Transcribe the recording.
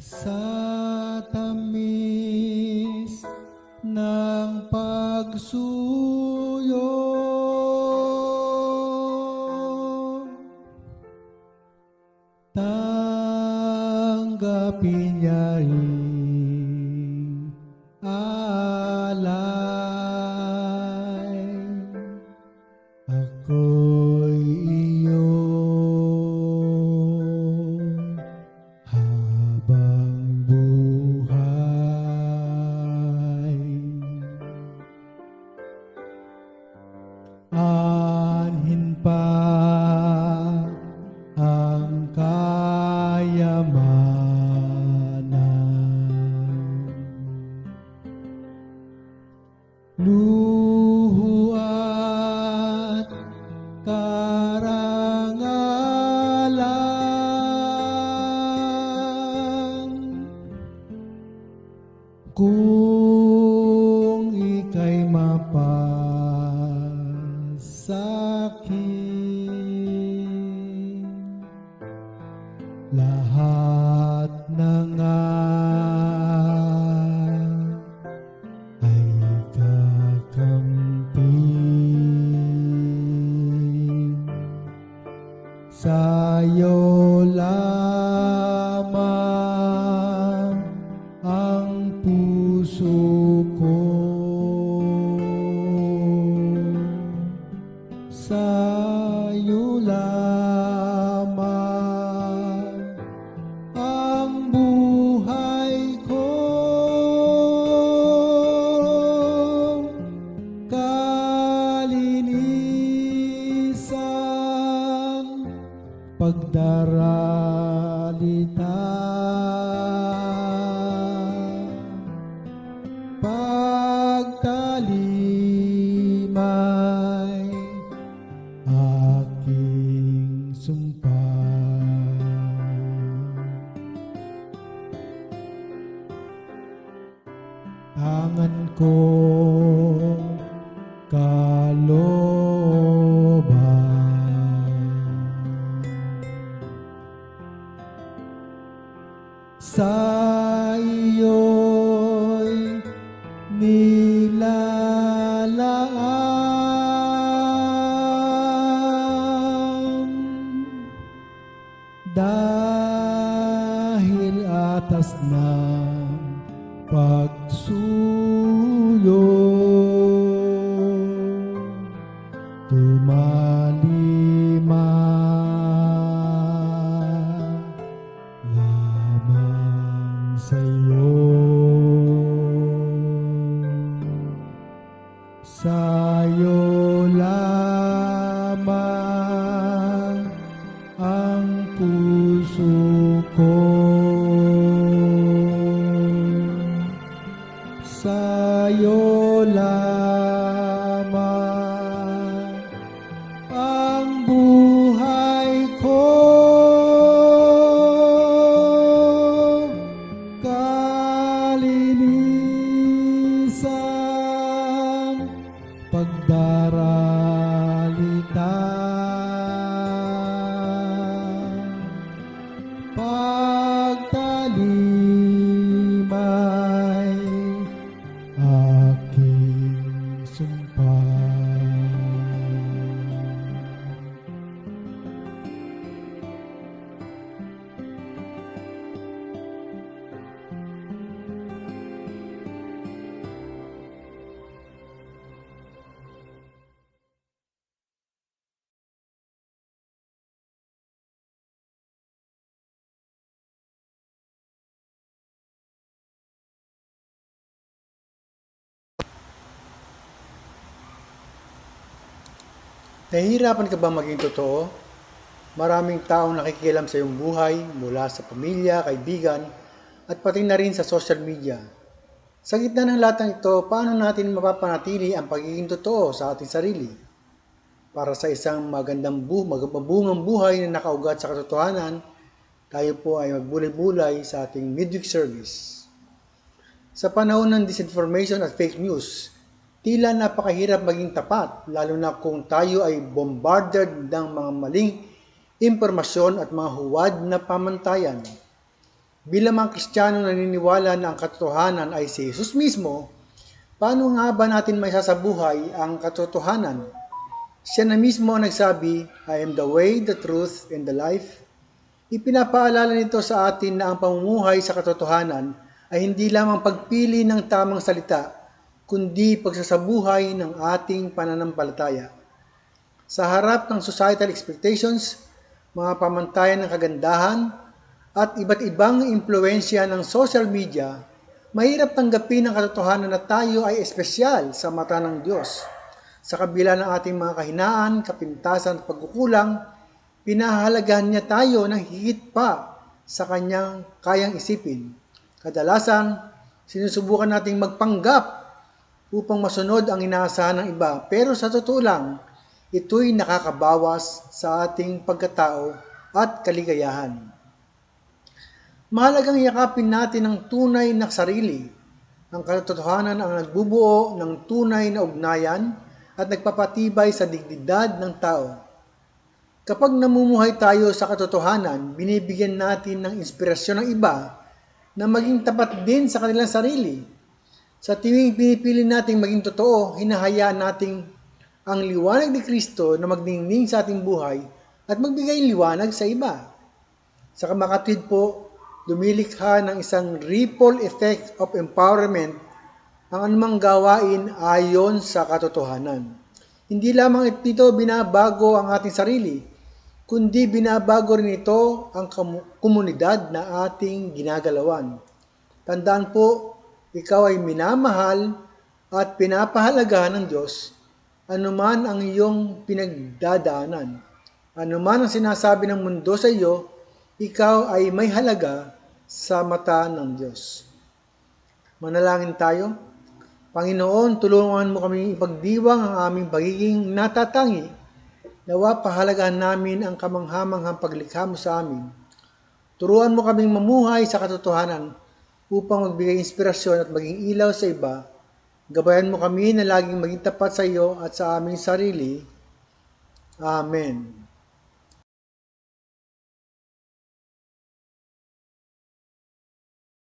Sa tamis ng pagsuyo, tanggapin niya rin alay. Ako'y iyong habang buhay. Anhin pa ang kayamanan, luho at karangalan, kung ika'y mapasakit, lahat na nga ay kakampi. Sa'yo lamang ang puso ko, sa'yo lamang ang buhay ko. Kalinisang pagdaralita, pagtalimay aking sumpa. Tangan kong kalooban, sa iyo'y nilalaan, dahil atas ng pagsuyo, tumalima lamang sa'yo. Sa'yo lamang ang puso ko, sa'yo lamang ang buhay ko. Kalinisang pagdaralita, pagtalimay aking sumpa. Nahihirapan ka ba maging totoo? Maraming taong nakikialam sa iyong buhay mula sa pamilya, kaibigan, at pati na rin sa social media. Sa gitna ng lahat ng ito, paano natin mapapanatili ang pagiging totoo sa ating sarili? Para sa isang mabungang buhay na nakaugat sa katotohanan, tayo po ay magbulay-bulay sa ating midweek service. Sa panahon ng disinformation at fake news, tila napakahirap maging tapat, lalo na kung tayo ay bombarded ng mga maling impormasyon at mga huwad na pamantayan. Bilang mga Kristiyano naniniwala na ang katotohanan ay si Jesus mismo, paano nga ba natin maisasabuhay ang katotohanan? Siya na mismo ang nagsabi, I am the way, the truth, and the life. Ipinapaalala nito sa atin na ang pamumuhay sa katotohanan ay hindi lamang pagpili ng tamang salita, kundi pagsasabuhay ng ating pananampalataya. Sa harap ng societal expectations, mga pamantayan ng kagandahan, at iba't ibang impluensya ng social media, mahirap tanggapin ang katotohanan na tayo ay espesyal sa mata ng Diyos. Sa kabila ng ating mga kahinaan, kapintasan at pagkukulang, pinahahalagahan niya tayo ng higit pa sa kanyang kayang isipin. Kadalasan, sinusubukan nating magpanggap upang masunod ang inaasahan ng iba, pero sa totoo lang, ito'y nakakabawas sa ating pagkatao at kaligayahan. Mahalagang yakapin natin ang tunay na sarili. Ang katotohanan ang nagbubuo ng tunay na ugnayan at nagpapatibay sa dignidad ng tao. Kapag namumuhay tayo sa katotohanan, binibigyan natin ng inspirasyon ng iba na maging tapat din sa kanilang sarili. Sa tuwing pinipili nating maging totoo, hinahayaan nating ang liwanag ni Kristo na magdingning sa ating buhay at magbigay liwanag sa iba. Sa kamakatwid po, lumilikha ng isang ripple effect of empowerment ang anumang gawain ayon sa katotohanan. Hindi lamang ito binabago ang ating sarili, kundi binabago rin ito ang komunidad na ating ginagalawan. Tandaan po, ikaw ay minamahal at pinapahalagahan ng Diyos, anuman ang iyong pinagdadaanan. Anuman ang sinasabi ng mundo sa iyo, ikaw ay may halaga sa mata ng Diyos. Manalangin tayo. Panginoon, tulungan mo kami ipagdiwang ang aming pagiging natatangi. Nawa pahalagahan namin ang kamanghamanghang paglikha mo sa amin. Turuan mo kaming mamuhay sa katotohanan upang magbigay inspirasyon at maging ilaw sa iba. Gabayan mo kami na laging maging tapat sa iyo at sa aming sarili. Amen.